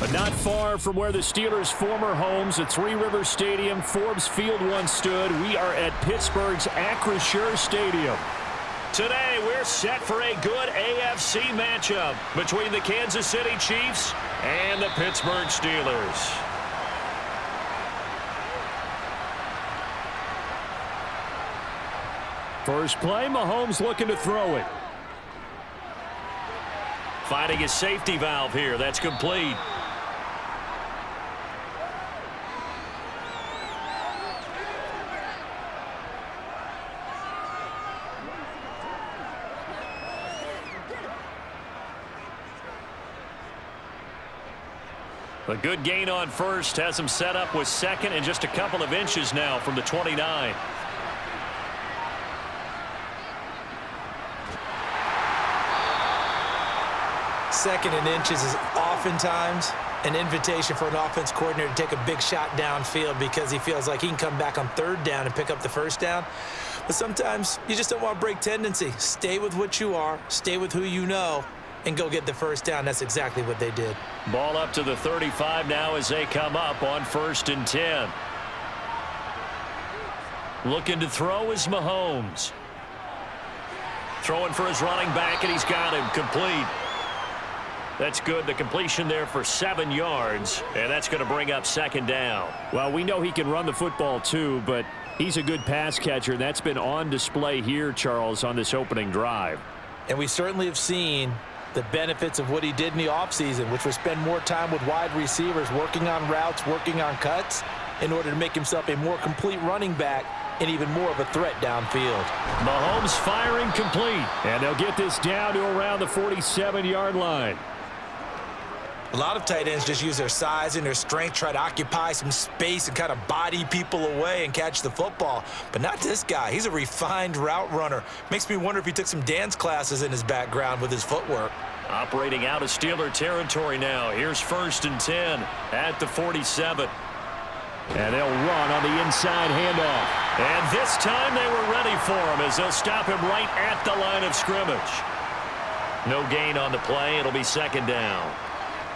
But not far from where the Steelers' former homes at Three Rivers Stadium, Forbes Field once stood, we are at Pittsburgh's Acrisure Stadium. Today, we're set for a good AFC matchup between the Kansas City Chiefs and the Pittsburgh Steelers. First play, Mahomes looking to throw it. Finding his safety valve here. That's complete. A good gain on first has him set up with second and just a couple of inches now from the 29. Second and inches is oftentimes an invitation for an offense coordinator to take a big shot downfield because he feels like he can come back on third down and pick up the first down. But sometimes you just don't want to break tendency. Stay with what you are, stay with who you know, and go get the first down. That's exactly what they did. Ball up to the 35 now as they come up on 1st and 10. Looking to throw is Mahomes. Throwing for his running back, and he's got him complete. That's good. The completion there for 7 yards, and that's going to bring up 2nd down. Well, we know he can run the football too, but he's a good pass catcher, and that's been on display here, Charles, on this opening drive. And we certainly have seen the benefits of what he did in the offseason, which was spend more time with wide receivers, working on routes, working on cuts, in order to make himself a more complete running back and even more of a threat downfield. Mahomes firing complete, and they'll get this down to around the 47-yard line. A lot of tight ends just use their size and their strength, try to occupy some space and kind of body people away and catch the football. But not this guy. He's a refined route runner. Makes me wonder if he took some dance classes in his background with his footwork. Operating out of Steeler territory now. Here's 1st and 10 at the 47. And they'll run on the inside handoff. And this time they were ready for him as they'll stop him right at the line of scrimmage. No gain on the play. It'll be 2nd down.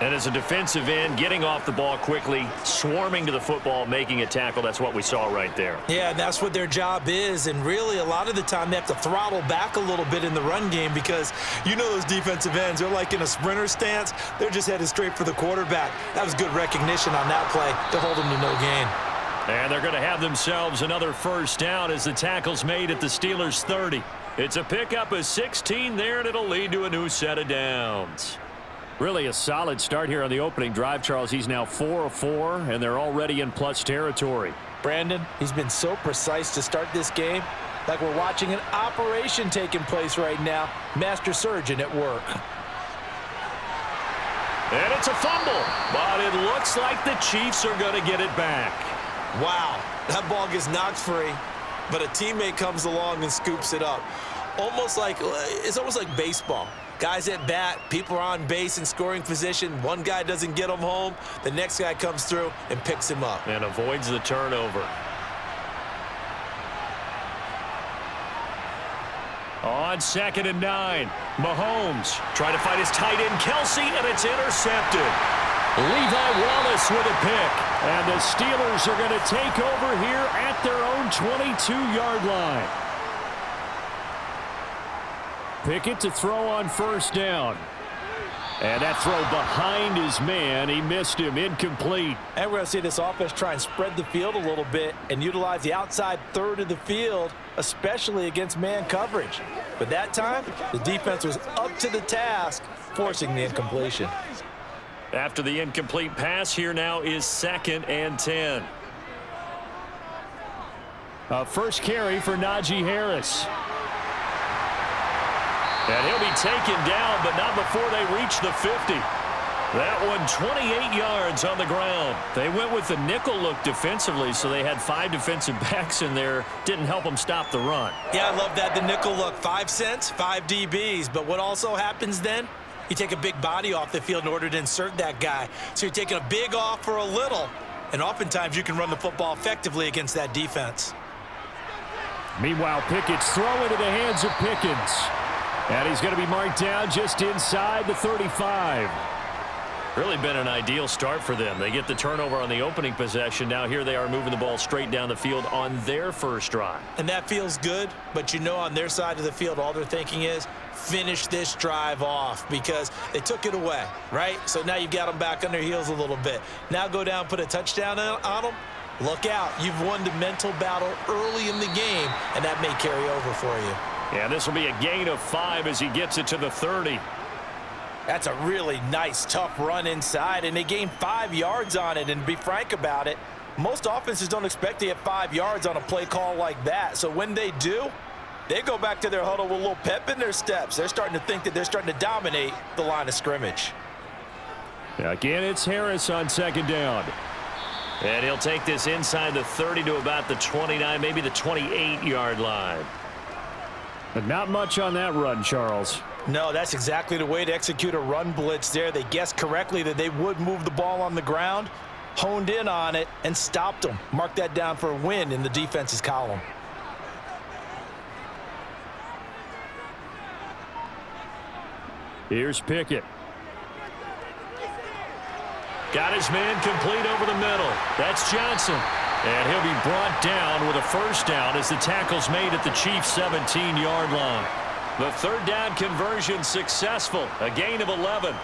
And as a defensive end, getting off the ball quickly, swarming to the football, making a tackle, that's what we saw right there. Yeah, and that's what their job is. And really, a lot of the time, they have to throttle back a little bit in the run game because you know those defensive ends, they're like in a sprinter stance. They're just headed straight for the quarterback. That was good recognition on that play to hold them to no gain. And they're going to have themselves another 1st down as the tackle's made at the Steelers' 30. It's a pickup of 16 there, and it'll lead to a new set of downs. Really a solid start here on the opening drive, Charles. He's now 4 of 4, and they're already in plus territory. Brandon, he's been so precise to start this game, like we're watching an operation taking place right now. Master surgeon at work. And it's a fumble, but it looks like the Chiefs are going to get it back. Wow, that ball gets knocked free, but a teammate comes along and scoops it up. It's almost like baseball. Guys at bat, people are on base in scoring position. One guy doesn't get him home. The next guy comes through and picks him up. And avoids the turnover. On 2nd and 9, Mahomes trying to find his tight end, Kelsey, and it's intercepted. Levi Wallace with a pick. And the Steelers are going to take over here at their own 22-yard line. Pickett to throw on 1st down. And that throw behind his man. He missed him. Incomplete. And we're going to see this offense try and spread the field a little bit and utilize the outside third of the field, especially against man coverage. But that time, the defense was up to the task, forcing the incompletion. After the incomplete pass, here now is 2nd and 10. First carry for Najee Harris. And he'll be taken down, but not before they reach the 50. That one 28 yards on the ground. They went with the nickel look defensively, so they had 5 defensive backs in there. Didn't help them stop the run. Yeah, I love that, the nickel look. 5 cents, 5 DBs. But what also happens then? You take a big body off the field in order to insert that guy. So you're taking a big off for a little. And oftentimes you can run the football effectively against that defense. Meanwhile, Pickett's throw into the hands of Pickens. And he's going to be marked down just inside the 35. Really been an ideal start for them. They get the turnover on the opening possession. Now here they are moving the ball straight down the field on their first drive. And that feels good, but you know on their side of the field, all they're thinking is finish this drive off because they took it away, right? So now you've got them back on their heels a little bit. Now go down, put a touchdown on them. Look out. You've won the mental battle early in the game, and that may carry over for you. Yeah, this will be a gain of 5 as he gets it to the 30. That's a really nice, tough run inside, and they gained 5 yards on it. And to be frank about it, most offenses don't expect to get 5 yards on a play call like that. So when they do, they go back to their huddle with a little pep in their steps. They're starting to think that they're starting to dominate the line of scrimmage. Again, it's Harris on second down. And he'll take this inside the 30 to about the 29, maybe the 28-yard line. But not much on that run, Charles. No, that's exactly the way to execute a run blitz there. They guessed correctly that they would move the ball on the ground, honed in on it, and stopped them. Mark that down for a win in the defense's column. Here's Pickett. Got his man complete over the middle. That's Johnson. And he'll be brought down with a first down as the tackle's made at the Chiefs' 17-yard line. The third down conversion successful. A gain of 11.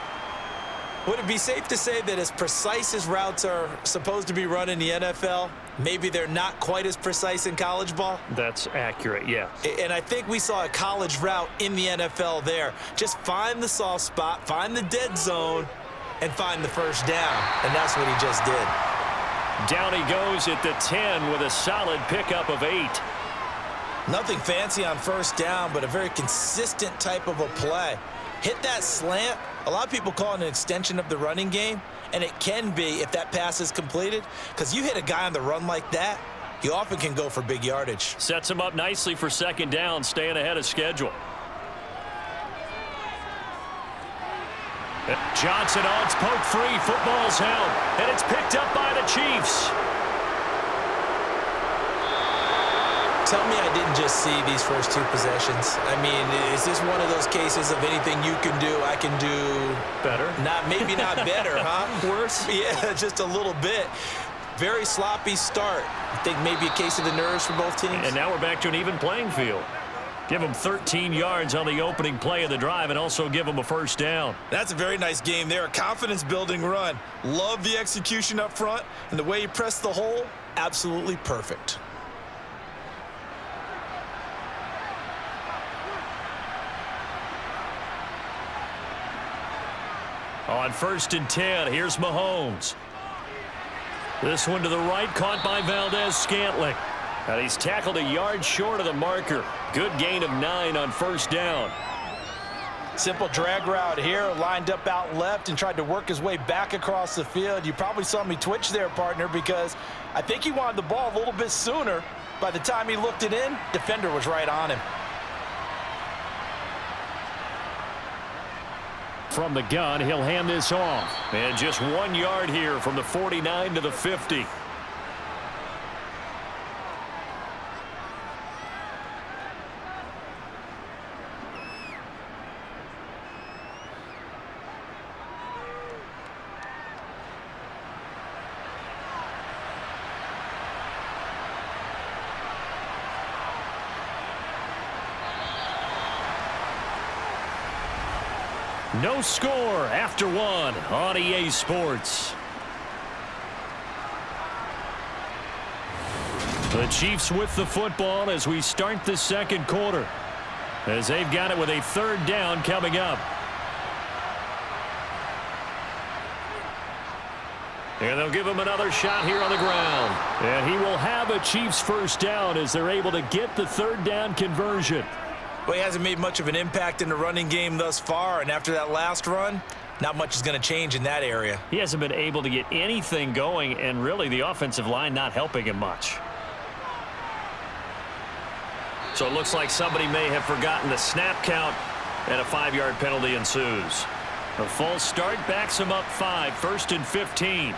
Would it be safe to say that as precise as routes are supposed to be run in the NFL, maybe they're not quite as precise in college ball? That's accurate, yeah. And I think we saw a college route in the NFL there. Just find the soft spot, find the dead zone, and find the first down. And that's what he just did. Down he goes at the 10 with a solid pickup of 8. Nothing fancy on first down, but a very consistent type of a play. Hit that slant. A lot of people call it an extension of the running game, and it can be if that pass is completed, because you hit a guy on the run like that, you often can go for big yardage. Sets him up nicely for second down, staying ahead of schedule. Johnson on, it's poked free, football's held, and it's picked up by the Chiefs. Tell me I didn't just see these first 2 possessions. I mean, is this one of those cases of anything you can do, I can do better? Maybe not better, huh? Worse? Yeah, just a little bit. Very sloppy start. I think maybe a case of the nerves for both teams. And now we're back to an even playing field. Give them 13 yards on the opening play of the drive and also give them a first down. That's a very nice game there. A confidence-building run. Love the execution up front, and the way he pressed the hole, absolutely perfect. On 1st and 10, here's Mahomes. This one to the right, caught by Valdez-Scantling. And he's tackled a yard short of the marker. Good gain of 9 on first down. Simple drag route here, lined up out left and tried to work his way back across the field. You probably saw me twitch there, partner, because I think he wanted the ball a little bit sooner. By the time he looked it in, defender was right on him. From the gun, he'll hand this off. And just 1 yard here from the 49 to the 50. No score after 1 on EA Sports. The Chiefs with the football as we start the second quarter, as they've got it with a third down coming up. And they'll give him another shot here on the ground. And he will have a Chiefs first down as they're able to get the third down conversion. Well, he hasn't made much of an impact in the running game thus far, and after that last run, not much is going to change in that area. He hasn't been able to get anything going, and really the offensive line not helping him much. So it looks like somebody may have forgotten the snap count, and a 5-yard penalty ensues. A false start backs him up 5, 1st and 15.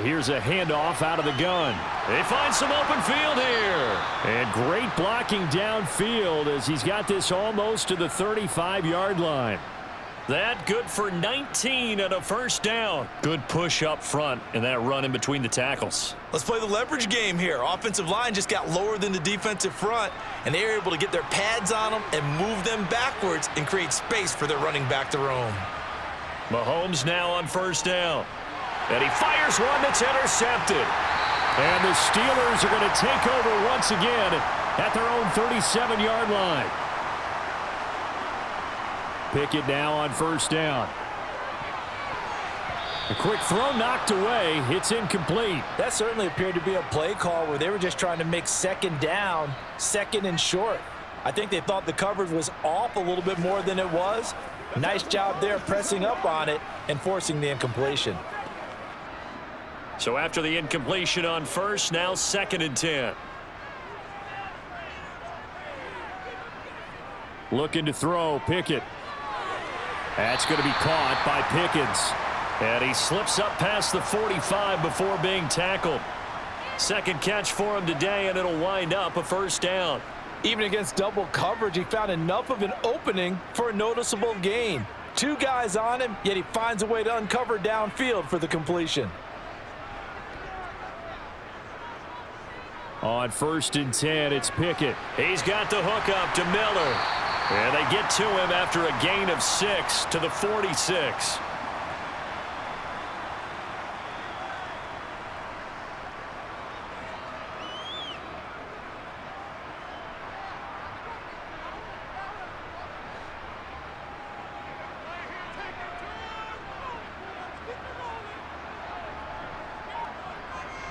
Here's a handoff out of the gun. They find some open field here. And great blocking downfield as he's got this almost to the 35-yard line. That good for 19 and a first down. Good push up front and that run in between the tackles. Let's play the leverage game here. Offensive line just got lower than the defensive front, and they were able to get their pads on them and move them backwards and create space for their running back to roam. Mahomes now on first down. And he fires one that's intercepted. And the Steelers are going to take over once again at their own 37-yard line. Pickett now on first down. A quick throw knocked away. It's incomplete. That certainly appeared to be a play call where they were just trying to make second down, second and short. I think they thought the coverage was off a little bit more than it was. Nice job there pressing up on it and forcing the incompletion. So after the incompletion on first, now second and 10. Looking to throw, Pickett. That's going to be caught by Pickens. And he slips up past the 45 before being tackled. Second catch for him today, and it'll wind up a first down. Even against double coverage, he found enough of an opening for a noticeable gain. Two guys on him, yet he finds a way to uncover downfield for the completion. On first and 10, it's Pickett. He's got the hook up to Miller. And they get to him after a gain of 6 to the 46.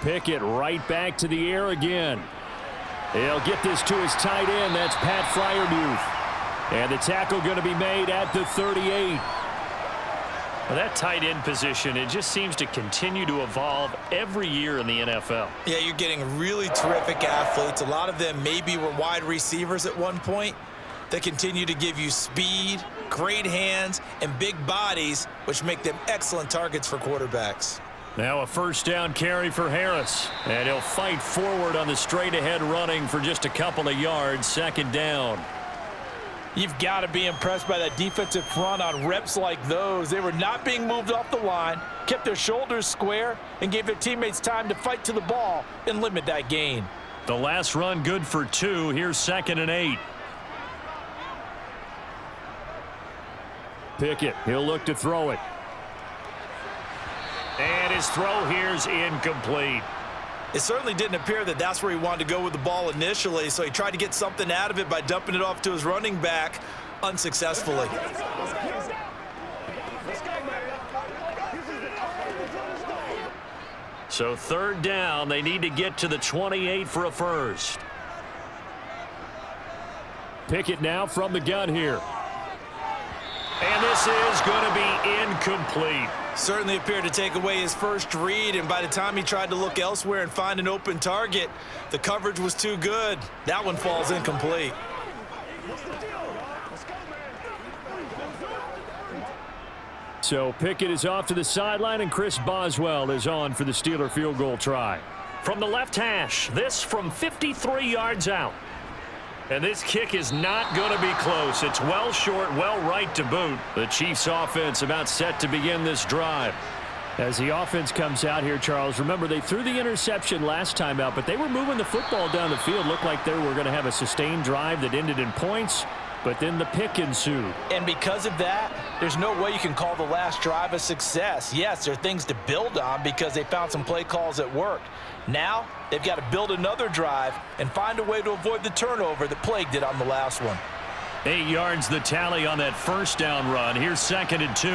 Pickett right back to the air again. He'll get this to his tight end. That's Pat Freiermuth. And the tackle going to be made at the 38. Well, that tight end position, it just seems to continue to evolve every year in the NFL. Yeah, you're getting really terrific athletes. A lot of them maybe were wide receivers at one point. They continue to give you speed, great hands, and big bodies, which make them excellent targets for quarterbacks. Now a first down carry for Harris. And he'll fight forward on the straight-ahead running for just a couple of yards. Second down. You've got to be impressed by that defensive front on reps like those. They were not being moved off the line, kept their shoulders square, and gave their teammates time to fight to the ball and limit that gain. The last run good for 2. Here's second and 8. Pickett, he'll look to throw it. And his throw here's incomplete. It certainly didn't appear that that's where he wanted to go with the ball initially, so he tried to get something out of it by dumping it off to his running back unsuccessfully. So third down, they need to get to the 28 for a first. Pickett now from the gun here. And this is going to be incomplete. Certainly appeared to take away his first read, and by the time he tried to look elsewhere and find an open target, the coverage was too good. That one falls incomplete. So Pickett is off to the sideline, and Chris Boswell is on for the Steeler field goal try. From the left hash, this from 53 yards out. And this kick is not going to be close. It's well short, well right to boot. The Chiefs offense about set to begin this drive. As the offense comes out here, Charles, remember they threw the interception last time out, but they were moving the football down the field. Looked like they were going to have a sustained drive that ended in points, but then the pick ensued. And because of that, there's no way you can call the last drive a success. Yes, there are things to build on because they found some play calls that worked. Now, they've got to build another drive and find a way to avoid the turnover that plagued it on the last one. 8 yards the tally on that first down run. Here's second and 2.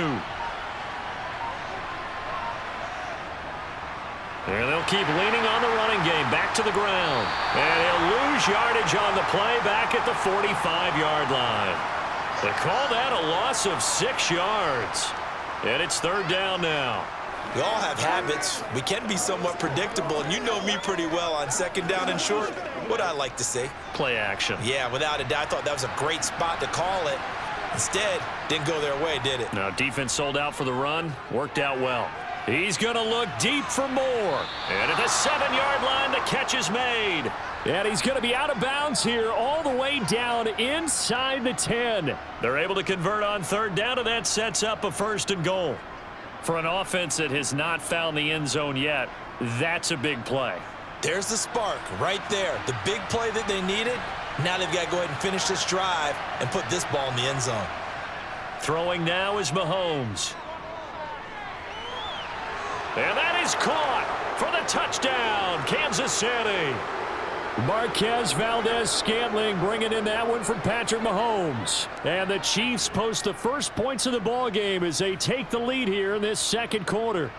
And they'll keep leaning on the running game back to the ground. And he'll lose yardage on the play back at the 45-yard line. They call that a loss of 6 yards. And it's third down now. We all have habits. We can be somewhat predictable, and you know me pretty well on second down and short. What I like to say. Play action. Yeah, without a doubt. I thought that was a great spot to call it. Instead, didn't go their way, did it? Now, defense sold out for the run. Worked out well. He's going to look deep for more. And at the 7-yard line, the catch is made. And he's going to be out of bounds here all the way down inside the 10. They're able to convert on third down, and that sets up a 1st and goal. For an offense that has not found the end zone yet, that's a big play. There's the spark right there. The big play that they needed. Now they've got to go ahead and finish this drive and put this ball in the end zone. Throwing now is Mahomes. And that is caught for the touchdown, Kansas City. Marquez Valdez-Scantling bringing in that one from Patrick Mahomes. And the Chiefs post the first points of the ball game as they take the lead here in this second quarter.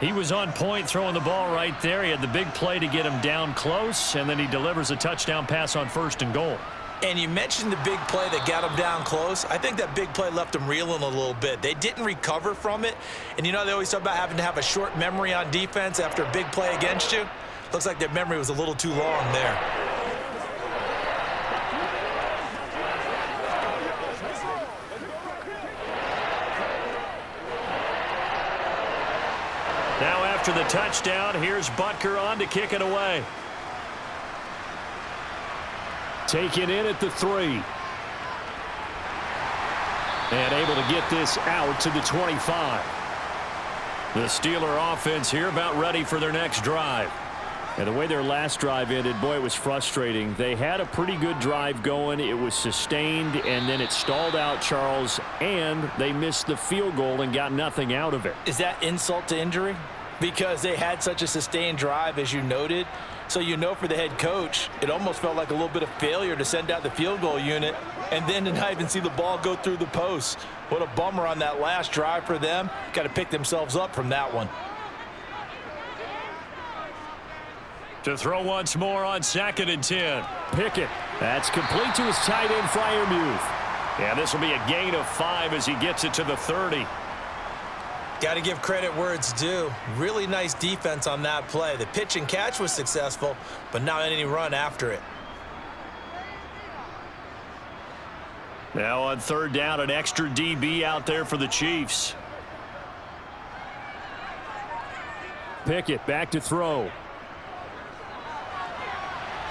He was on point throwing the ball right there. He had the big play to get him down close, and then he delivers a touchdown pass on 1st and goal. And you mentioned the big play that got him down close. I think that big play left them reeling a little bit. They didn't recover from it. And you know they always talk about having to have a short memory on defense after a big play against you. Looks like their memory was a little too long there. Now after the touchdown, here's Butker on to kick it away. Taken in at the 3. And able to get this out to the 25. The Steeler offense here about ready for their next drive. And the way their last drive ended, boy, it was frustrating. They had a pretty good drive going. It was sustained, and then it stalled out, Charles, and they missed the field goal and got nothing out of it. Is that insult to injury? Because they had such a sustained drive, as you noted. So you know for the head coach, it almost felt like a little bit of failure to send out the field goal unit and then to not even see the ball go through the posts. What a bummer on that last drive for them. Got to pick themselves up from that one. To throw once more on 2nd and 10. Pickett. That's complete to his tight end, Freiermuth. Yeah, this will be a gain of 5 as he gets it to the 30. Got to give credit where it's due. Really nice defense on that play. The pitch and catch was successful, but not any run after it. Now on 3rd down, an extra DB out there for the Chiefs. Pickett back to throw.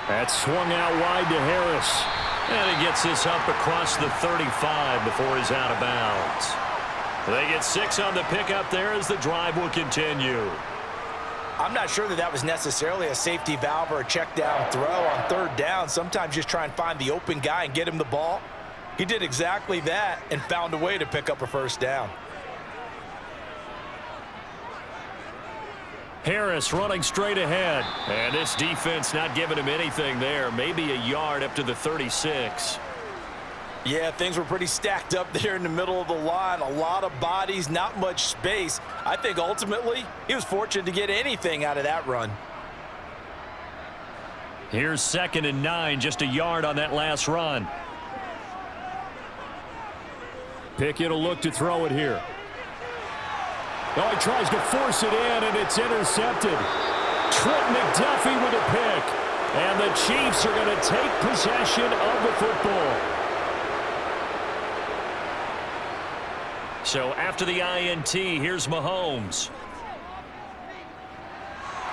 That's swung out wide to Harris. And he gets this up across the 35 before he's out of bounds. They get 6 on the pickup there as the drive will continue. I'm not sure that was necessarily a safety valve or a check down throw on 3rd down. Sometimes just try and find the open guy and get him the ball. He did exactly that and found a way to pick up a 1st down. Harris running straight ahead. And this defense not giving him anything there. Maybe a yard up to the 36. Yeah, things were pretty stacked up there in the middle of the line. A lot of bodies, not much space. I think ultimately he was fortunate to get anything out of that run. Here's 2nd and 9, just a yard on that last run. Pickett will look to throw it here. Oh, he tries to force it in, and it's intercepted. Trent McDuffie with a pick. And the Chiefs are going to take possession of the football. So after the INT, here's Mahomes.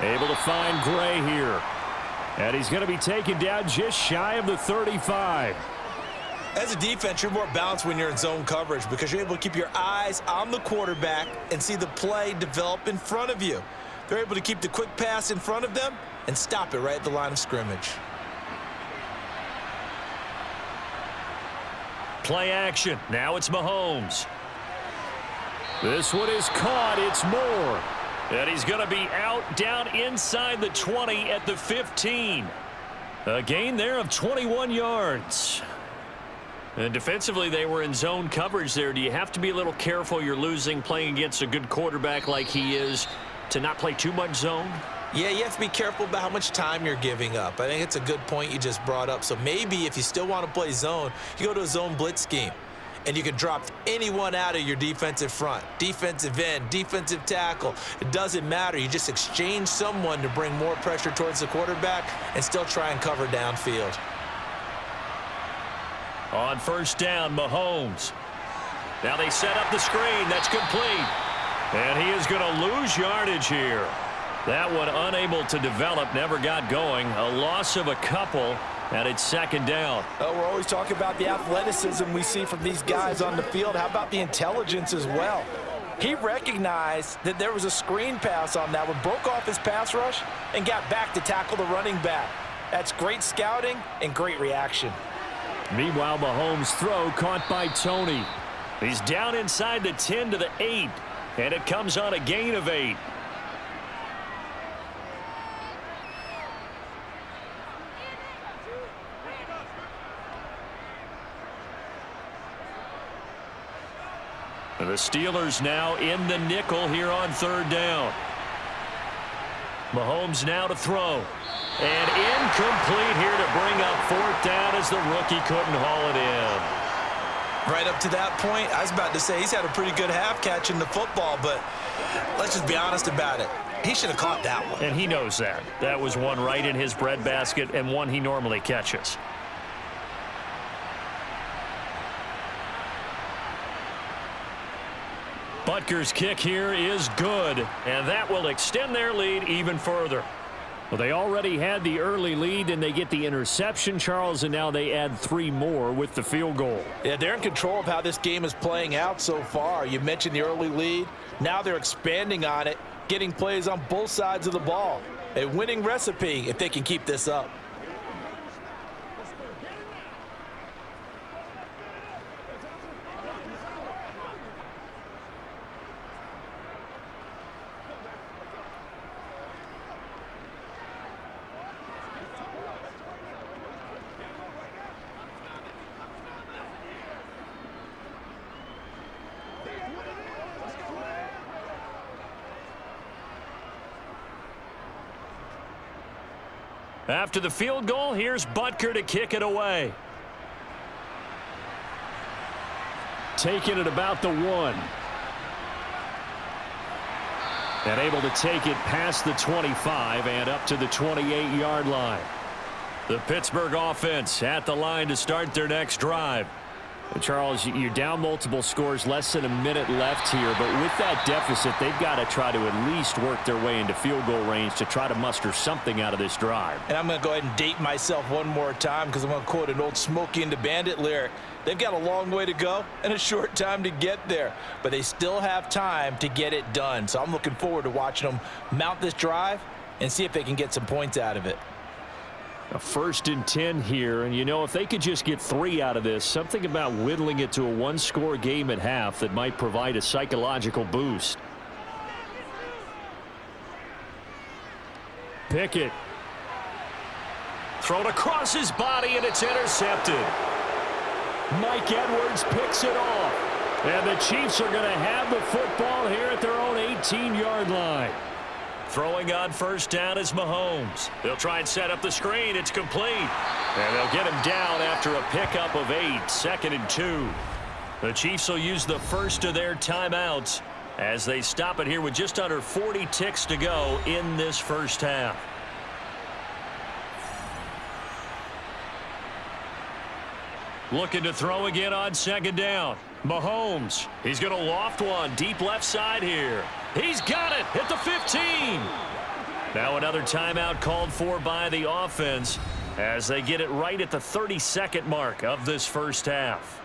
Able to find Gray here. And he's going to be taken down just shy of the 35. As a defense, you're more balanced when you're in zone coverage because you're able to keep your eyes on the quarterback and see the play develop in front of you. They're able to keep the quick pass in front of them and stop it right at the line of scrimmage. Play action. Now it's Mahomes. This one is caught. It's Moore. And he's going to be out down inside the 20 at the 15. A gain there of 21 yards. And defensively, they were in zone coverage there. Do you have to be a little careful? You're losing playing against a good quarterback like he is to not play too much zone? Yeah, you have to be careful about how much time you're giving up. I think it's a good point you just brought up. So maybe if you still want to play zone, you go to a zone blitz scheme. And you can drop anyone out of your defensive front, defensive end, defensive tackle. It doesn't matter. You just exchange someone to bring more pressure towards the quarterback and still try and cover downfield. On 1st down, Mahomes. Now they set up the screen. That's complete. And he is going to lose yardage here. That one unable to develop, never got going. A loss of a couple, and it's second down. Oh, we're always talking about the athleticism we see from these guys on the field. How about the intelligence as well? He recognized that there was a screen pass on that one, broke off his pass rush, and got back to tackle the running back. That's great scouting and great reaction. Meanwhile, Mahomes' throw caught by Tony. He's down inside the 10 to the 8, and it comes on a gain of 8. And the Steelers now in the nickel here on third down. Mahomes now to throw. And incomplete here to bring up fourth down as the rookie couldn't haul it in. Right up to that point, I was about to say he's had a pretty good half catching the football, but let's just be honest about it. He should have caught that one. And he knows that. That was one right in his breadbasket and one he normally catches. Butker's kick here is good, and that will extend their lead even further. Well, they already had the early lead, and they get the interception, Charles, and now they add 3 more with the field goal. Yeah, they're in control of how this game is playing out so far. You mentioned the early lead. Now they're expanding on it, getting plays on both sides of the ball. A winning recipe if they can keep this up. After the field goal, here's Butker to kick it away. Taking it about the 1. And able to take it past the 25 and up to the 28-yard line. The Pittsburgh offense at the line to start their next drive. Charles, you're down multiple scores, less than a minute left here, but with that deficit, they've got to try to at least work their way into field goal range to try to muster something out of this drive. And I'm going to go ahead and date myself one more time because I'm going to quote an old Smokey and the Bandit lyric. They've got a long way to go and a short time to get there, but they still have time to get it done. So I'm looking forward to watching them mount this drive and see if they can get some points out of it. A 1st and 10 here, and you know, if they could just get 3 out of this, something about whittling it to a 1-score game at half that might provide a psychological boost. Pickett. Thrown across his body, and it's intercepted. Mike Edwards picks it off. And the Chiefs are going to have the football here at their own 18-yard line. Throwing on first down is Mahomes. They'll try and set up the screen. It's complete. And they'll get him down after a pickup of 8. 2nd and 2. The Chiefs will use the first of their timeouts as they stop it here with just under 40 ticks to go in this first half. Looking to throw again on 2nd down. Mahomes. He's going to loft one deep left side here. He's got it at the 15. Now another timeout called for by the offense as they get it right at the 32nd mark of this first half.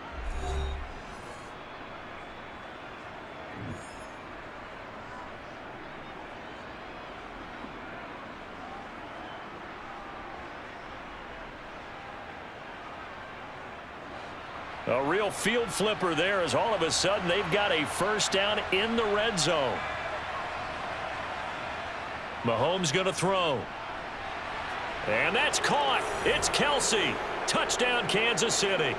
A real field flipper there as all of a sudden they've got a first down in the red zone. Mahomes going to throw. And that's caught. It's Kelce. Touchdown, Kansas City.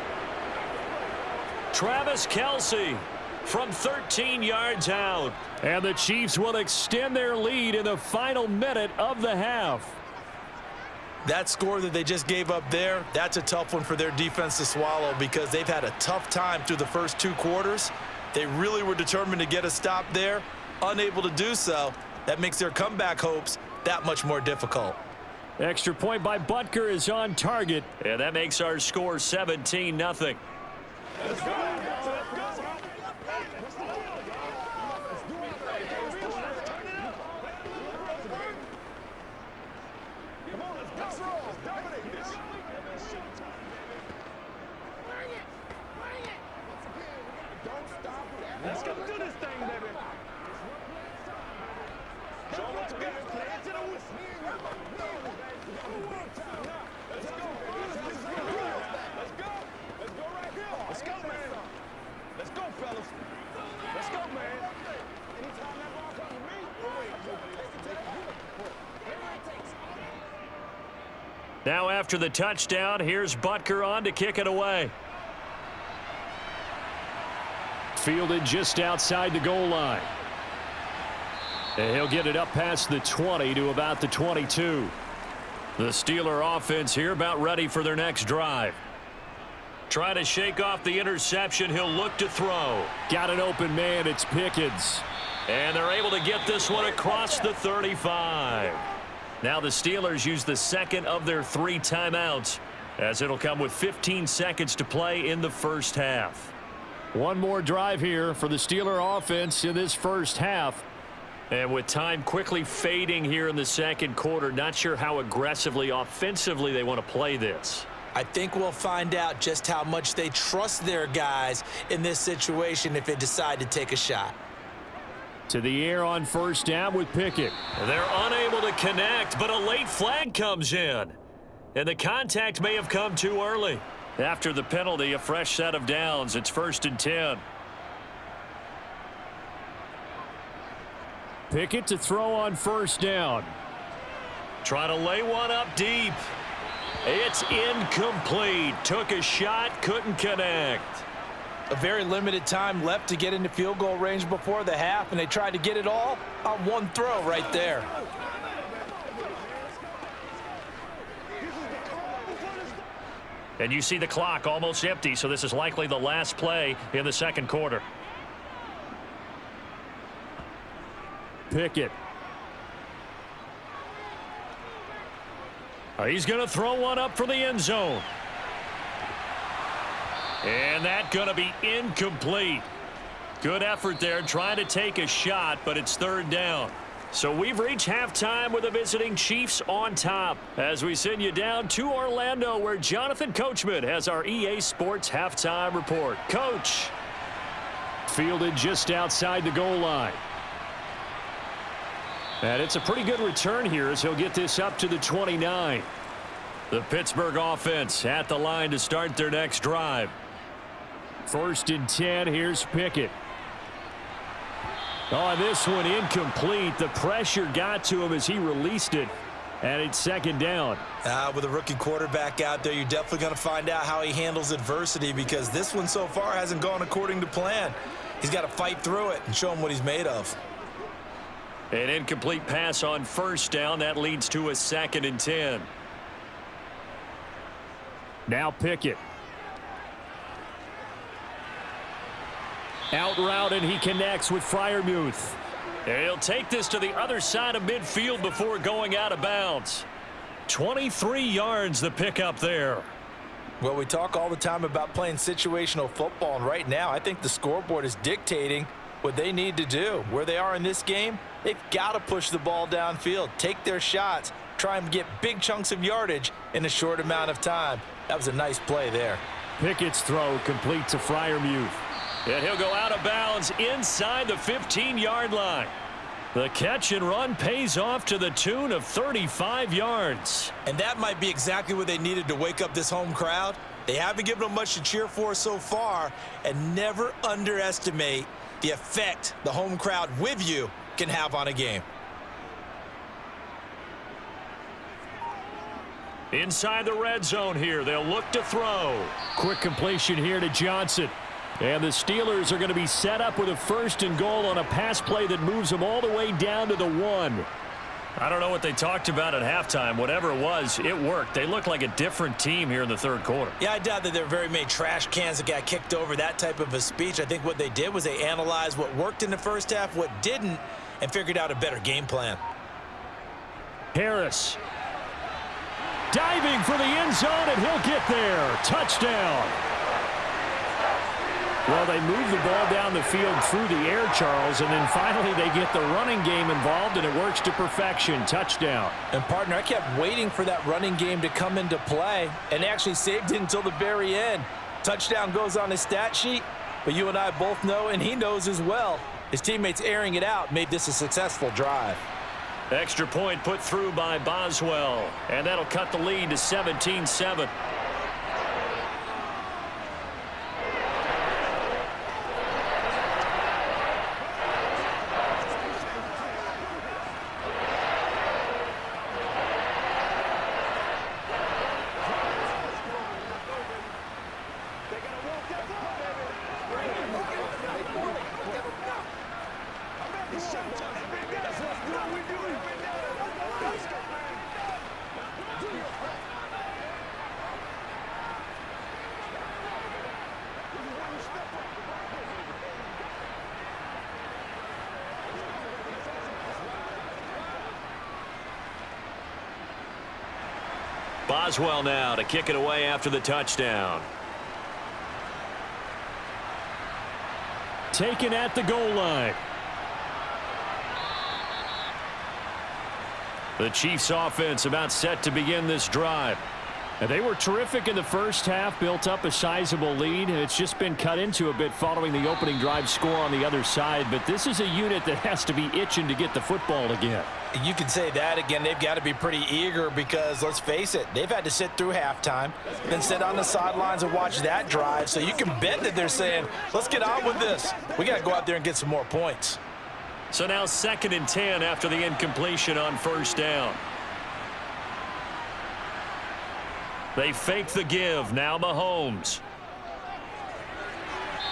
Travis Kelce from 13 yards out. And the Chiefs will extend their lead in the final minute of the half. That score that they just gave up there, that's a tough one for their defense to swallow because they've had a tough time through the first 2 quarters. They really were determined to get a stop there, unable to do so. That makes their comeback hopes that much more difficult. Extra point by Butker is on target. And that makes our score 17-0. Now after the touchdown, here's Butker on to kick it away. Fielded just outside the goal line. And he'll get it up past the 20 to about the 22. The Steeler offense here about ready for their next drive. Trying to shake off the interception. He'll look to throw. Got an open man. It's Pickens. And they're able to get this one across the 35. Now the Steelers use the second of their 3 timeouts, as it'll come with 15 seconds to play in the first half. One more drive here for the Steeler offense in this first half. And with time quickly fading here in the second quarter, not sure how aggressively, offensively they want to play this. I think we'll find out just how much they trust their guys in this situation if they decide to take a shot. To the air on first down with Pickett. They're unable to connect, but a late flag comes in. And the contact may have come too early. After the penalty, a fresh set of downs. It's 1st and 10. Pickett to throw on first down. Trying to lay one up deep. It's incomplete. Took a shot, couldn't connect. A very limited time left to get into field goal range before the half, and they tried to get it all on one throw right there. And you see the clock almost empty, so this is likely the last play in the second quarter. Pickett. He's going to throw one up for the end zone. And that's going to be incomplete. Good effort there trying to take a shot, but it's 3rd down. So we've reached halftime with the visiting Chiefs on top as we send you down to Orlando, where Jonathan Coachman has our EA Sports halftime report. Coach. Fielded just outside the goal line. And it's a pretty good return here as he'll get this up to the 29. The Pittsburgh offense at the line to start their next drive. 1st and 10. Here's Pickett. Oh, this one incomplete. The pressure got to him as he released it. And it's 2nd down. With a rookie quarterback out there, you're definitely going to find out how he handles adversity, because this one so far hasn't gone according to plan. He's got to fight through it and show him what he's made of. An incomplete pass on first down. That leads to a 2nd and 10. Now Pickett. Out route, and he connects with Freiermuth. He'll take this to the other side of midfield before going out of bounds. 23 yards the pickup there. Well, we talk all the time about playing situational football, and right now I think the scoreboard is dictating what they need to do. Where they are in this game, they've got to push the ball downfield, take their shots, try and get big chunks of yardage in a short amount of time. That was a nice play there. Pickett's throw complete to Freiermuth. And he'll go out of bounds inside the 15-yard line. The catch and run pays off to the tune of 35 yards. And that might be exactly what they needed to wake up this home crowd. They haven't given them much to cheer for so far, and never underestimate the effect the home crowd with you can have on a game. Inside the red zone here, they'll look to throw. Quick completion here to Johnson. And the Steelers are going to be set up with a 1st and goal on a pass play that moves them all the way down to the 1. I don't know what they talked about at halftime. Whatever it was, it worked. They look like a different team here in the 3rd quarter. Yeah, I doubt that there were very many trash cans that got kicked over, that type of a speech. I think what they did was they analyzed what worked in the first half, what didn't, and figured out a better game plan. Harris. Diving for the end zone, and he'll get there. Touchdown. Well, they move the ball down the field through the air, Charles, and then finally they get the running game involved, and it works to perfection. Touchdown. And, partner, I kept waiting for that running game to come into play, and actually saved it until the very end. Touchdown goes on his stat sheet, but you and I both know, and he knows as well, his teammates airing it out made this a successful drive. Extra point put through by Boswell, and that'll cut the lead to 17-7. Boswell now to kick it away after the touchdown. Taken at the goal line. The Chiefs offense about set to begin this drive. And they were terrific in the first half, built up a sizable lead, and it's just been cut into a bit following the opening drive score on the other side. But this is a unit that has to be itching to get the football again. You can say that again. They've got to be pretty eager because, let's face it, they've had to sit through halftime, then sit on the sidelines and watch that drive. So you can bet that they're saying, let's get on with this. We got to go out there and get some more points. So now 2nd and 10 after the incompletion on first down. They fake the give. Now Mahomes.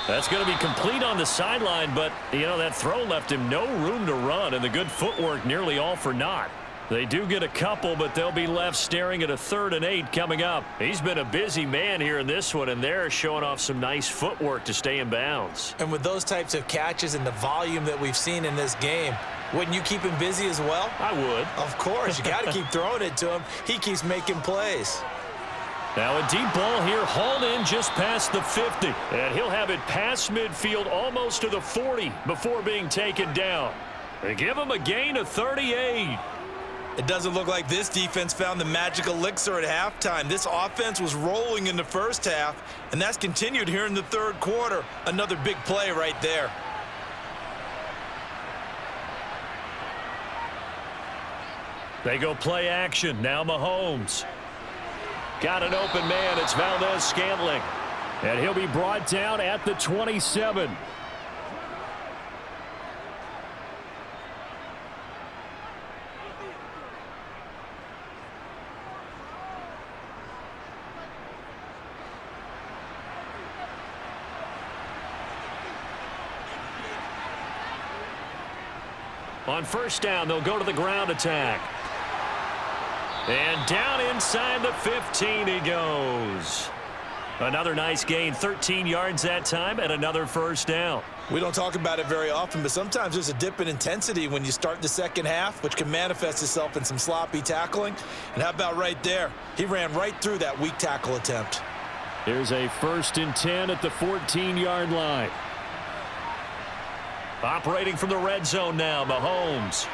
That's going to be complete on the sideline, but, you know, that throw left him no room to run, and the good footwork nearly all for naught. They do get a couple, but they'll be left staring at a 3rd and 8 coming up. He's been a busy man here in this one, and they're showing off some nice footwork to stay in bounds. And with those types of catches and the volume that we've seen in this game, wouldn't you keep him busy as well? I would. Of course. You got to keep throwing it to him. He keeps making plays. Now a deep ball here, hauled in just past the 50. And he'll have it past midfield almost to the 40 before being taken down. They give him a gain of 38. It doesn't look like this defense found the magic elixir at halftime. This offense was rolling in the first half, and that's continued here in the third quarter. Another big play right there. They go play action. Now Mahomes. Got an open man. It's Valdez-Scantling. And he'll be brought down at the 27. On first down, they'll go to the ground attack. And down inside the 15 he goes. Another nice gain, 13 yards that time, and another first down. We don't talk about it very often, but sometimes there's a dip in intensity when you start the second half, which can manifest itself in some sloppy tackling. And how about right there? He ran right through that weak tackle attempt. Here's a 1st and 10 at the 14-yard line. Operating from the red zone now, Mahomes.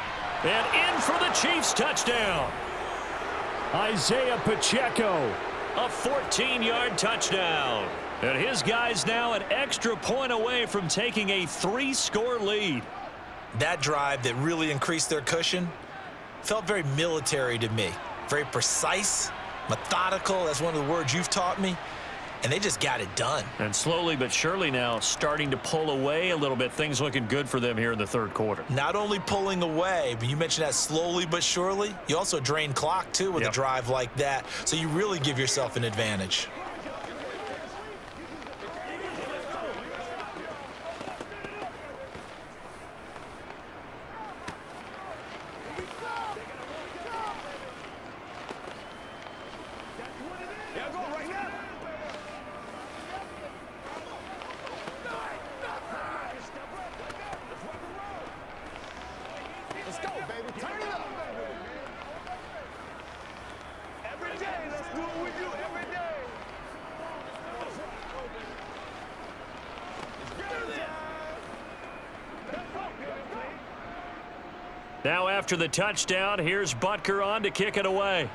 And in for the Chiefs touchdown. Isaiah Pacheco. A 14-yard touchdown. And his guys now an extra point away from taking a 3-score lead. That drive that really increased their cushion felt very military to me. Very precise, methodical. That's one of the words you've taught me. And they just got it done. And slowly but surely now starting to pull away a little bit. Things looking good for them here in the third quarter. Not only pulling away, but you mentioned that slowly but surely. You also drain clock, too, with a drive like that. So you really give yourself an advantage. Now after the touchdown, here's Butker on to kick it away.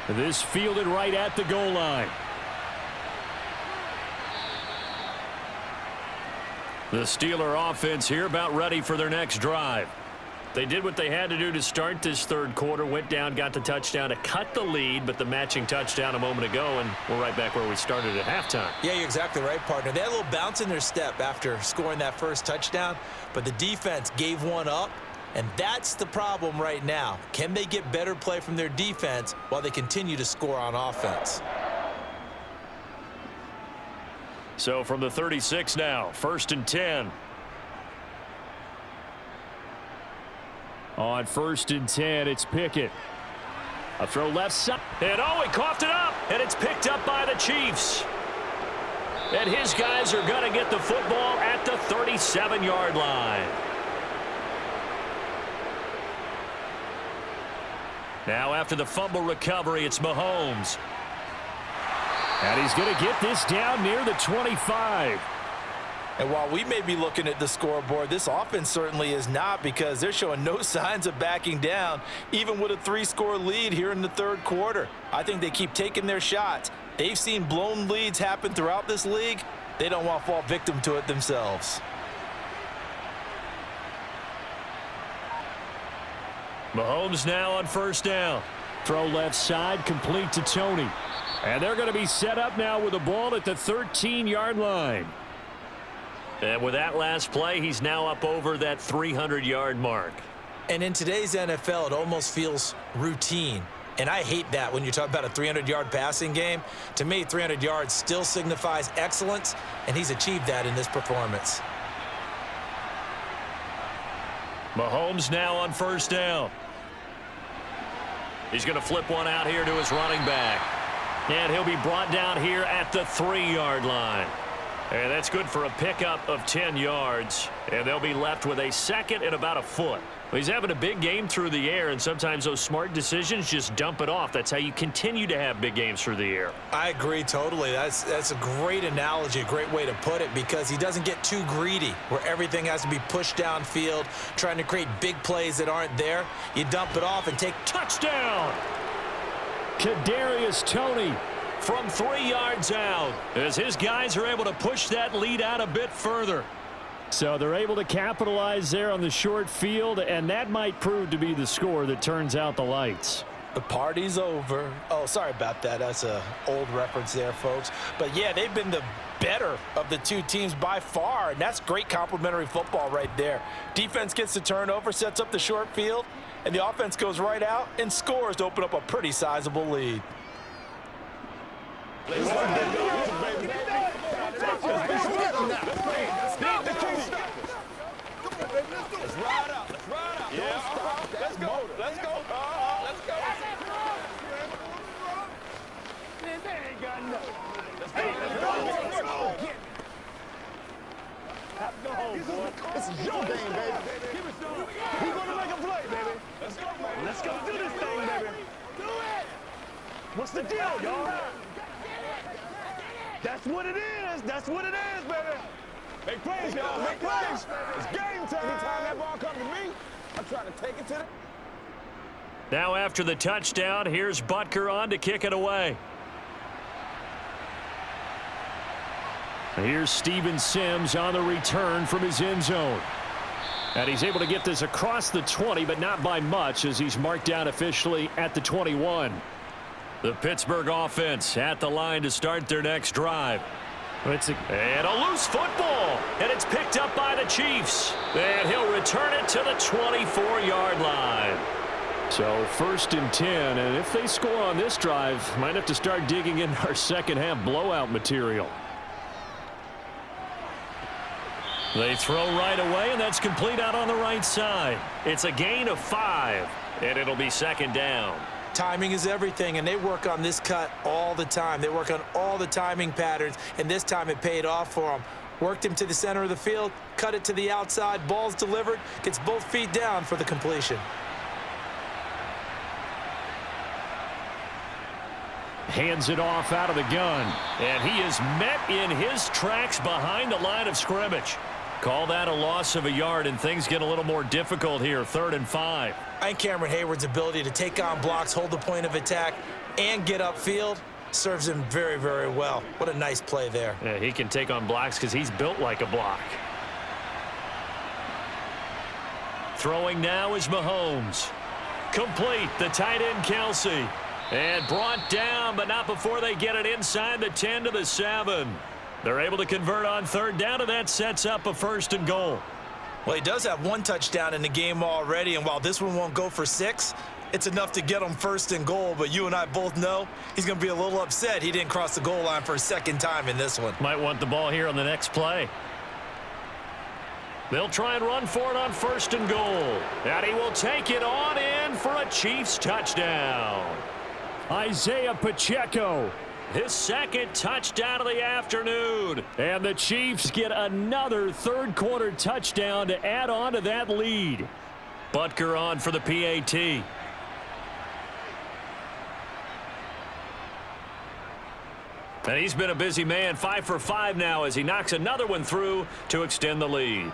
This fielded right at the goal line. The Steeler offense here about ready for their next drive. They did what they had to do to start this third quarter, went down, got the touchdown to cut the lead, but the matching touchdown a moment ago, and we're right back where we started at halftime. Yeah, you're exactly right, partner. They had a little bounce in their step after scoring that first touchdown, but the defense gave one up, and that's the problem right now. Can they get better play from their defense while they continue to score on offense? So from the 36 now, 1st and 10. On 1st and 10, it's Pickett. A throw left side. And oh, he coughed it up, and it's picked up by the Chiefs. And his guys are going to get the football at the 37-yard line. Now after the fumble recovery, it's Mahomes. And he's going to get this down near the 25. And while we may be looking at the scoreboard, this offense certainly is not, because they're showing no signs of backing down, even with a 3-score lead here in the third quarter. I think they keep taking their shots. They've seen blown leads happen throughout this league. They don't want to fall victim to it themselves. Mahomes now on 1st down. Throw left side, complete to Tony. And they're going to be set up now with the ball at the 13-yard line. And with that last play, he's now up over that 300-yard mark. And in today's NFL, it almost feels routine. And I hate that when you talk about a 300-yard passing game. To me, 300 yards still signifies excellence, and he's achieved that in this performance. Mahomes now on 1st down. He's going to flip one out here to his running back. And he'll be brought down here at the 3-yard line. And that's good for a pickup of 10 yards. And they'll be left with a second and about a foot. Well, he's having a big game through the air, and sometimes those smart decisions just dump it off. That's how you continue to have big games through the air. I agree totally. That's a great analogy, a great way to put it, because he doesn't get too greedy where everything has to be pushed downfield, trying to create big plays that aren't there. You dump it off and take touchdown. Kadarius Toney from 3 yards out, as his guys are able to push that lead out a bit further. So they're able to capitalize there on the short field, and that might prove to be the score that turns out the lights. The party's over. Oh, sorry about that. That's an old reference there, folks. But, yeah, they've been the better of the two teams by far, and that's great complementary football right there. Defense gets the turnover, sets up the short field, and the offense goes right out and scores to open up a pretty sizable lead. Let's ride out. Yeah, let's go. Let's go. Let's go. Man, they ain't got nothing. Let's go. Let's go. This is your game, baby. Give it to him. We're gonna make a play, baby. Let's go, man. Let's go do this thing, baby. Do it. What's the deal, y'all? That's what it is. That's what it is, baby. Make plays, y'all. Make plays. It's game time. Anytime that ball comes to me, I'm trying to take it to the... Now after the touchdown, here's Butker on to kick it away. Here's Steven Sims on the return from his end zone. And he's able to get this across the 20, but not by much, as he's marked down officially at the 21. The Pittsburgh offense at the line to start their next drive. And a loose football, and it's picked up by the Chiefs. And he'll return it to the 24-yard line. So 1st and 10, and if they score on this drive, might have to start digging in our second half blowout material. They throw right away, and that's complete out on the right side. It's a gain of 5, and it'll be 2nd down. Timing is everything, and they work on this cut all the time. They work on all the timing patterns, and this time it paid off for them. Worked him to the center of the field, cut it to the outside, ball's delivered, gets both feet down for the completion. Hands it off out of the gun. And he is met in his tracks behind the line of scrimmage. Call that a loss of a yard, and things get a little more difficult here, 3rd and 5. I think Cameron Hayward's ability to take on blocks, hold the point of attack, and get upfield serves him very, very well. What a nice play there. Yeah, he can take on blocks because he's built like a block. Throwing now is Mahomes. Complete, the tight end Kelsey. And brought down, but not before they get it inside the 10 to the 7. They're able to convert on third down, and that sets up a 1st and goal. Well, he does have 1 touchdown in the game already, and while this one won't go for 6, it's enough to get him 1st and goal. But you and I both know he's going to be a little upset he didn't cross the goal line for a 2nd time in this one. Might want the ball here on the next play. They'll try and run for it on 1st and goal. And he will take it on in for a Chiefs touchdown. Isaiah Pacheco. His 2nd touchdown of the afternoon. And the Chiefs get another 3rd quarter touchdown to add on to that lead. Butker on for the PAT. And he's been a busy man, 5 for 5 now as he knocks another one through to extend the lead.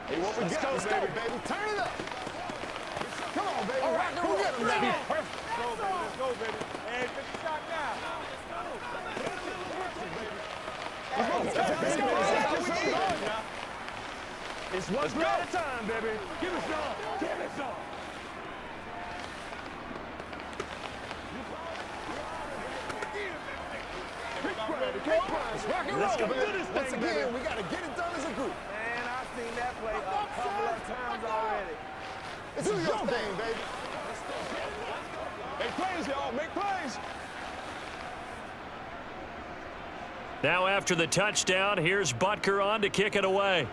Hey, what we got, baby. Turn it up. Come on, baby. All right, go get him, baby. Let's go, baby. Hey, 50 shot now. It's one play at a time, baby. Give us some. Give us some. Let's go do this thing, once again, we got to get it done as a group. Man, I've seen that play a couple of times already. It's your thing, baby. Make plays, y'all. Make plays. Now after the touchdown, here's Butker on to kick it away.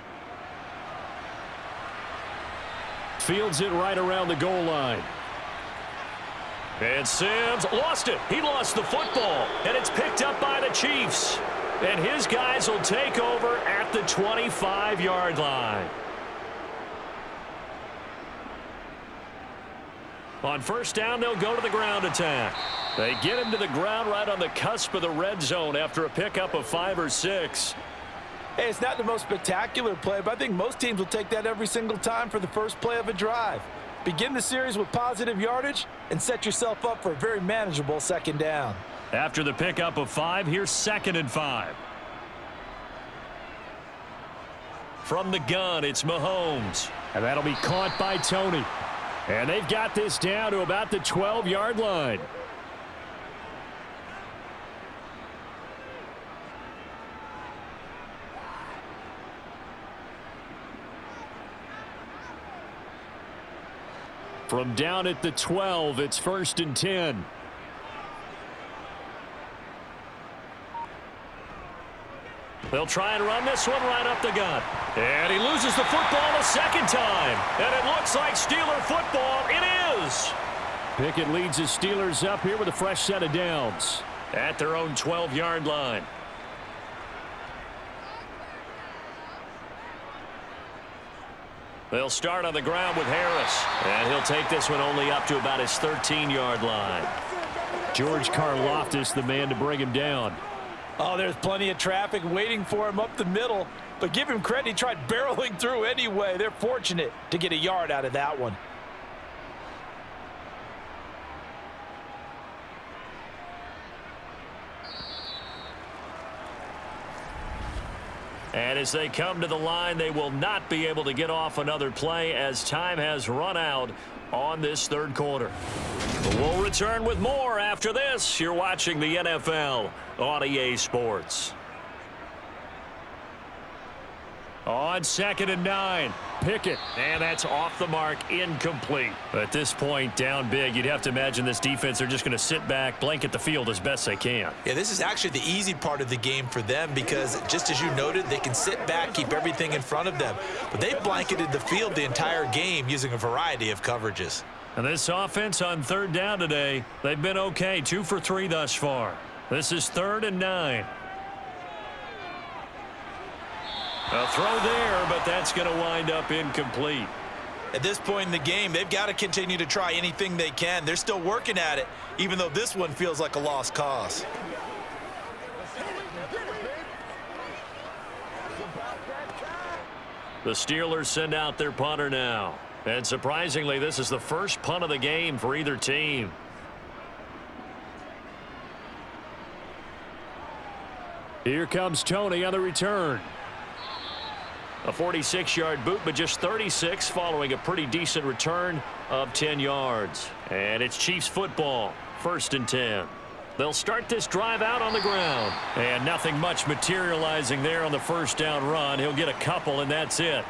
Fields it right around the goal line. And Sims lost it. He lost the football, and it's picked up by the Chiefs. And his guys will take over at the 25-yard line. On 1st down, they'll go to the ground attack. They get him to the ground right on the cusp of the red zone after a pickup of 5 or 6. Hey, it's not the most spectacular play, but I think most teams will take that every single time for the first play of a drive. Begin the series with positive yardage and set yourself up for a very manageable 2nd down. After the pickup of 5, here's 2nd and 5. From the gun, it's Mahomes. And that'll be caught by Tony. And they've got this down to about the 12-yard line. From down at the 12, it's 1st and 10. They'll try and run this one right up the gut. And he loses the football a 2nd time. And it looks like Steeler football. It is. Pickett leads his Steelers up here with a fresh set of downs. At their own 12-yard line. They'll start on the ground with Harris. And he'll take this one only up to about his 13-yard line. George Karlaftis, the man to bring him down. Oh, there's plenty of traffic waiting for him up the middle. But give him credit, he tried barreling through anyway. They're fortunate to get a yard out of that one. And as they come to the line, they will not be able to get off another play as time has run out on this 3rd quarter. But we'll return with more after this. You're watching the NFL on EA Sports. On 2nd and 9, Pickett, and that's off the mark, incomplete. At this point, down big, you'd have to imagine this defense, they're just going to sit back, blanket the field as best they can. Yeah, this is actually the easy part of the game for them because, just as you noted, they can sit back, keep everything in front of them. But they've blanketed the field the entire game using a variety of coverages. And this offense on 3rd down today, they've been okay, 2 for 3 thus far. This is 3rd and 9. A throw there, but that's going to wind up incomplete. At this point in the game, they've got to continue to try anything they can. They're still working at it, even though this one feels like a lost cause. The Steelers send out their punter now. And surprisingly, this is the first punt of the game for either team. Here comes Tony on the return. A 46-yard boot, but just 36 following a pretty decent return of 10 yards. And it's Chiefs football, 1st and 10. They'll start this drive out on the ground. And nothing much materializing there on the first down run. He'll get a couple, and that's it.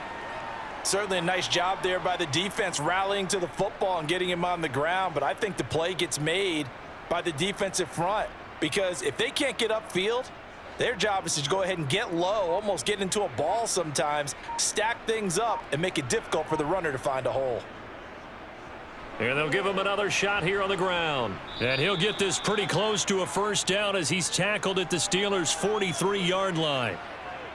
Certainly a nice job there by the defense rallying to the football and getting him on the ground. But I think the play gets made by the defensive front, because if they can't get upfield, their job is to go ahead and get low, almost get into a ball sometimes, stack things up, and make it difficult for the runner to find a hole. And they'll give him another shot here on the ground. And he'll get this pretty close to a first down as he's tackled at the Steelers' 43-yard line.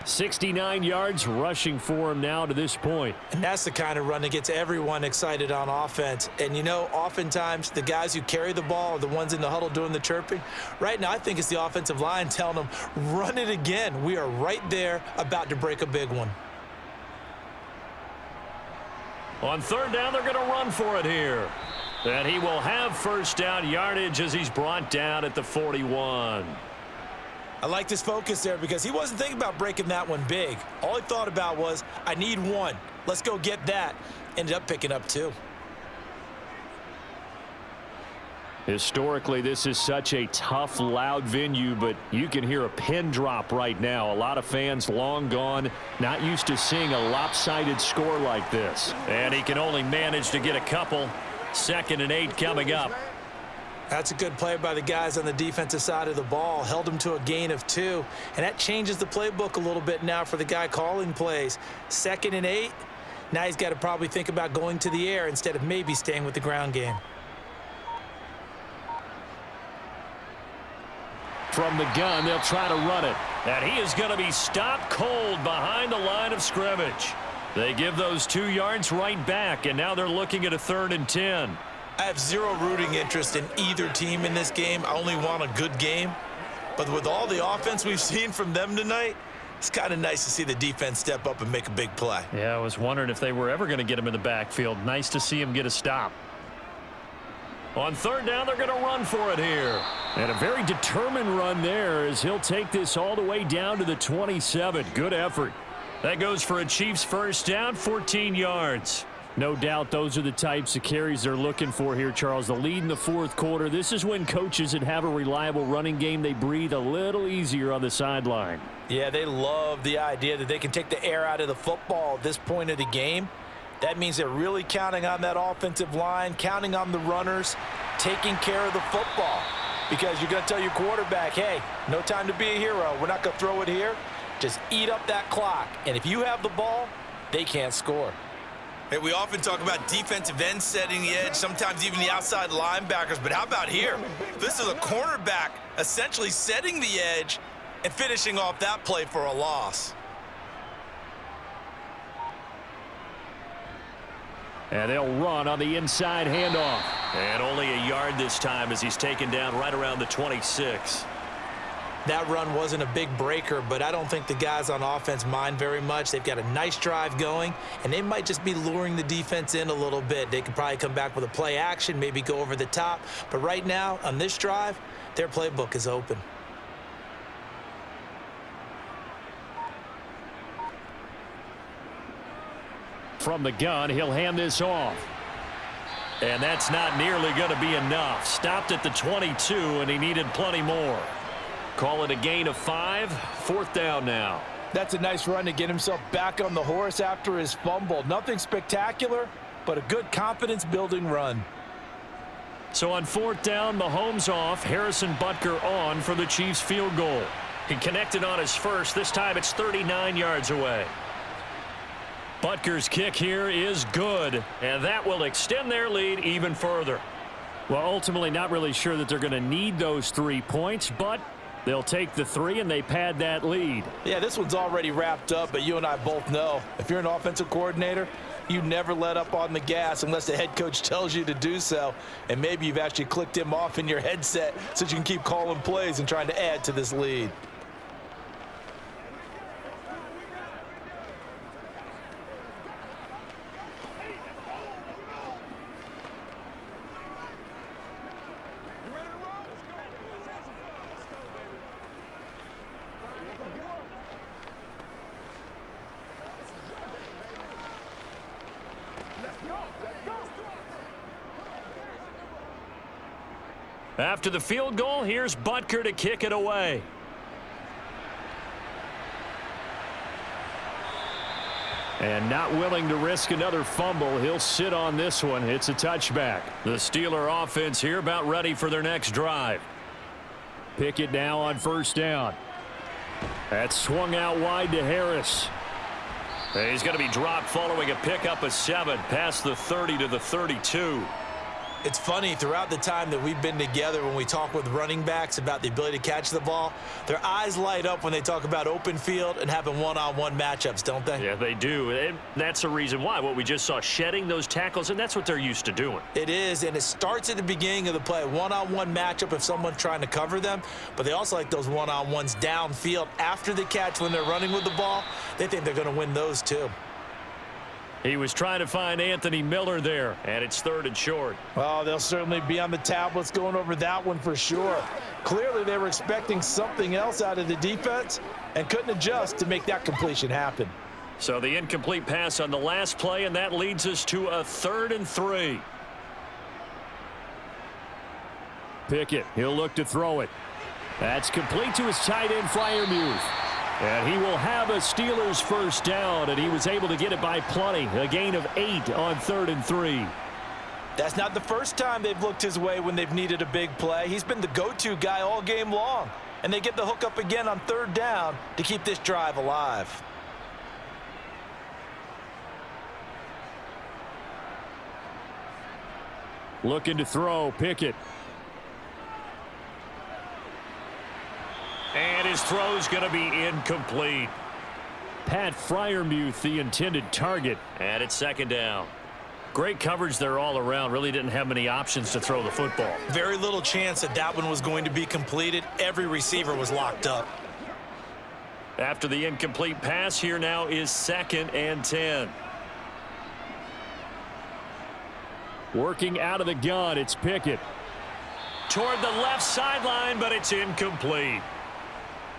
69 yards rushing for him now to this point. And that's the kind of run that gets everyone excited on offense. And, you know, oftentimes the guys who carry the ball are the ones in the huddle doing the chirping. Right now, I think it's the offensive line telling them, run it again. We are right there about to break a big one. On 3rd down, they're going to run for it here. And he will have first down yardage as he's brought down at the 41. I like this focus there because he wasn't thinking about breaking that one big. All he thought about was, I need one. Let's go get that. Ended up picking up 2. Historically, this is such a tough, loud venue, but you can hear a pin drop right now. A lot of fans long gone, not used to seeing a lopsided score like this. And he can only manage to get a couple. 2nd and 8 coming up. That's a good play by the guys on the defensive side of the ball. Held him to a gain of 2. And that changes the playbook a little bit now for the guy calling plays. 2nd and 8. Now he's got to probably think about going to the air instead of maybe staying with the ground game. From the gun, they'll try to run it. And he is going to be stopped cold behind the line of scrimmage. They give those 2 yards right back, and now they're looking at a 3rd and 10. I have zero rooting interest in either team in this game. I only want a good game. But with all the offense we've seen from them tonight, it's kind of nice to see the defense step up and make a big play. Yeah, I was wondering if they were ever going to get him in the backfield. Nice to see him get a stop. On 3rd down, they're going to run for it here. And a very determined run there as he'll take this all the way down to the 27. Good effort. That goes for a Chiefs first down, 14 yards. No doubt those are the types of carries they're looking for here, Charles. The lead in the 4th quarter. This is when coaches that have a reliable running game, they breathe a little easier on the sideline. Yeah, they love the idea that they can take the air out of the football at this point of the game. That means they're really counting on that offensive line, counting on the runners, taking care of the football. Because you're going to tell your quarterback, hey, no time to be a hero. We're not going to throw it here. Just eat up that clock. And if you have the ball, they can't score. Hey, we often talk about defensive ends setting the edge, sometimes even the outside linebackers, but how about here? This is a cornerback essentially setting the edge and finishing off that play for a loss. And they'll run on the inside handoff. And only a yard this time as he's taken down right around the 26. That run wasn't a big breaker, but I don't think the guys on offense mind very much. They've got a nice drive going, and they might just be luring the defense in a little bit. They could probably come back with a play action, maybe go over the top. But right now, on this drive, their playbook is open. From the gun, he'll hand this off. And that's not nearly going to be enough. Stopped at the 22, and he needed plenty more. Call it a gain of 5. 4th down now. That's a nice run to get himself back on the horse after his fumble. Nothing spectacular, but a good confidence-building run. So on 4th down, Mahomes off, Harrison Butker on for the Chiefs field goal. He connected on his first. This time it's 39 yards away. Butker's kick here is good, and that will extend their lead even further. Well, ultimately not really sure that they're going to need those 3 points, but they'll take the 3 and they pad that lead. Yeah, this one's already wrapped up, but you and I both know if you're an offensive coordinator, you never let up on the gas unless the head coach tells you to do so. And maybe you've actually clicked him off in your headset so you can keep calling plays and trying to add to this lead. After the field goal, here's Butker to kick it away. And not willing to risk another fumble, he'll sit on this one. It's a touchback. The Steeler offense here about ready for their next drive. Pickett now on first down. That's swung out wide to Harris. He's going to be dropped following a pickup of 7 past the 30 to the 32. It's funny, throughout the time that we've been together, when we talk with running backs about the ability to catch the ball, their eyes light up when they talk about open field and having one-on-one matchups, don't they? Yeah, they do. And that's the reason why. What we just saw, shedding those tackles, and that's what they're used to doing. It is, and it starts at the beginning of the play. One-on-one matchup if someone's trying to cover them, but they also like those one-on-ones downfield after the catch when they're running with the ball. They think they're going to win those too. He was trying to find Anthony Miller there, and it's 3rd and short. Oh, they'll certainly be on the tablets going over that one for sure. Clearly, they were expecting something else out of the defense and couldn't adjust to make that completion happen. So the incomplete pass on the last play, and that leads us to a 3rd and 3. Pickett, he'll look to throw it. That's complete to his tight end, Freiermuth. And he will have a Steelers first down, and he was able to get it by plenty. A gain of 8 on 3rd and 3. That's not the first time they've looked his way when they've needed a big play. He's been the go-to guy all game long. And they get the hook up again on 3rd down to keep this drive alive. Looking to throw, Pickett. And his throw's going to be incomplete. Pat Freiermuth, the intended target. And it's 2nd down. Great coverage there all around. Really didn't have many options to throw the football. Very little chance that that one was going to be completed. Every receiver was locked up. After the incomplete pass, here now is 2nd and 10. Working out of the gun, it's Pickett. Toward the left sideline, but it's incomplete.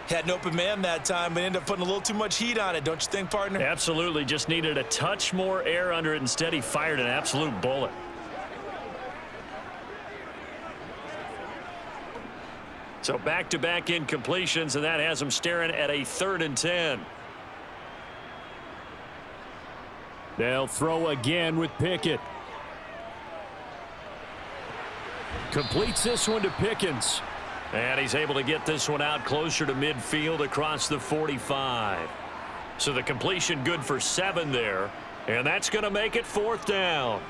Had an open man that time, but ended up putting a little too much heat on it, don't you think, partner? Absolutely. Just needed a touch more air under it. Instead, he fired an absolute bullet. So back-to-back incompletions, and that has him staring at a 3rd and 10. They'll throw again with Pickett. Completes this one to Pickens. And he's able to get this one out closer to midfield across the 45. So the completion good for 7 there. And that's going to make it 4th down.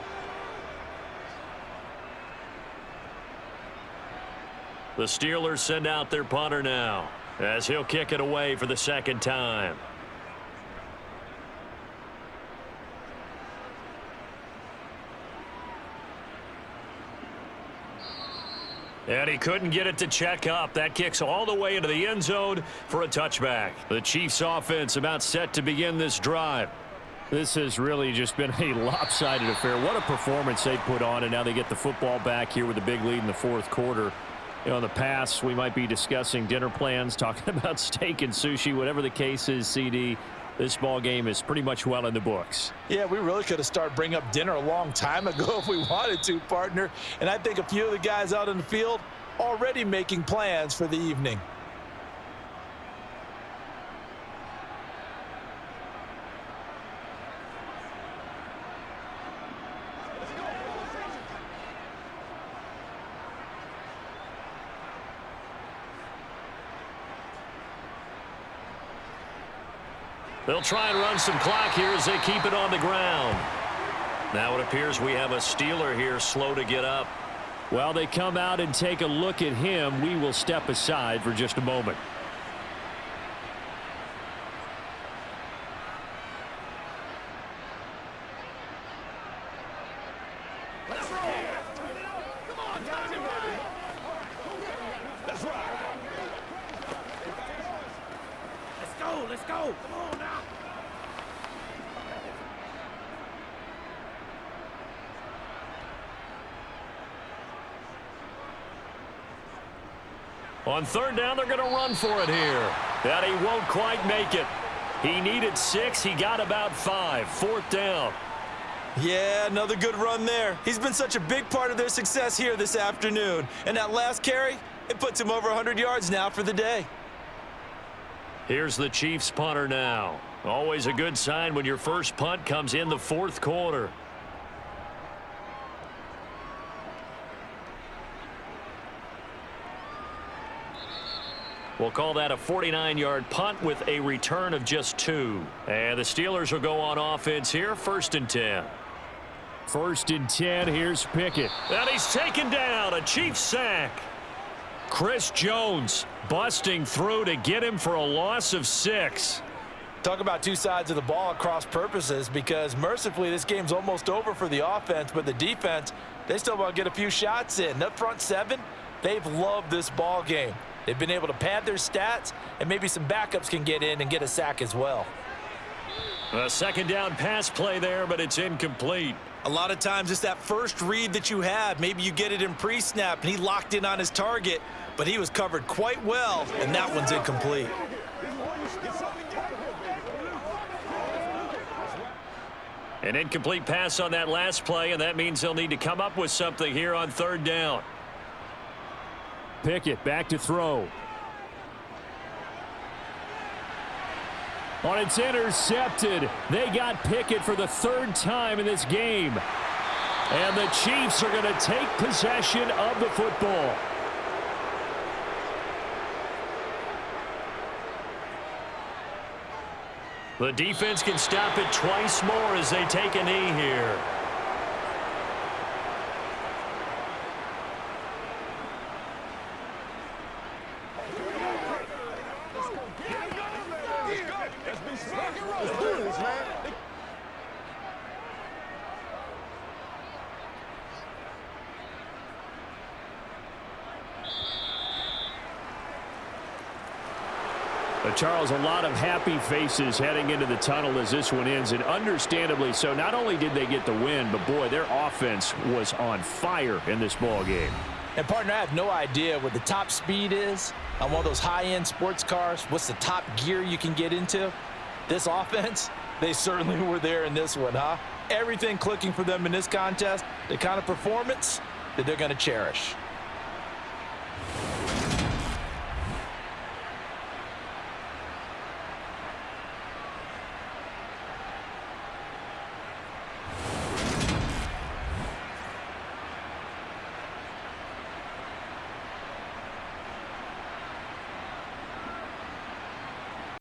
The Steelers send out their punter now, as he'll kick it away for the 2nd time. And he couldn't get it to check up. That kicks all the way into the end zone for a touchback. The Chiefs offense about set to begin this drive. This has really just been a lopsided affair. What a performance they put on, and now they get the football back here with a big lead in the 4th quarter. You know, in the past, we might be discussing dinner plans, talking about steak and sushi, whatever the case is, CD. This ball game is pretty much well in the books. Yeah, we really could have started bringing up dinner a long time ago if we wanted to, partner. And I think a few of the guys out in the field already making plans for the evening. They'll try and run some clock here as they keep it on the ground. Now it appears we have a Steeler here slow to get up. While they come out and take a look at him, we will step aside for just a moment. Let's roll. Come on, touch it, baby. Let's ride. Let's go. Let's go. Come on now. On 3rd down, they're going to run for it here. And he won't quite make it. He needed 6. He got about 5. 4th down. Yeah, another good run there. He's been such a big part of their success here this afternoon. And that last carry, it puts him over 100 yards now for the day. Here's the Chiefs punter now. Always a good sign when your first punt comes in the fourth quarter. We'll call that a 49-yard punt with a return of just 2. And the Steelers will go on offense here, 1st and 10. 1st and 10, here's Pickett. And he's taken down, a Chiefs sack. Chris Jones busting through to get him for a loss of 6. Talk about two sides of the ball at cross purposes, because mercifully this game's almost over for the offense, but the defense, they still want to get a few shots in. That front 7, they've loved this ball game. They've been able to pad their stats, and maybe some backups can get in and get a sack as well. A second down pass play there, but it's incomplete. A lot of times it's that first read that you have. Maybe you get it in pre-snap, and he locked in on his target, but he was covered quite well, and that one's incomplete. An incomplete pass on that last play, and that means they'll need to come up with something here on 3rd down. Pickett back to throw. Oh, it's intercepted. They got Pickett for the 3rd time in this game. And the Chiefs are going to take possession of the football. The defense can stop it twice more as they take a knee here. Let's do this, man. Charles, a lot of happy faces heading into the tunnel as this one ends, and understandably so. Not only did they get the win, but boy, their offense was on fire in this ball game. And partner, I have no idea what the top speed is on one of those high-end sports cars. What's the top gear you can get into? This offense, they certainly were there in this one, huh? Everything clicking for them in this contest, the kind of performance that they're going to cherish.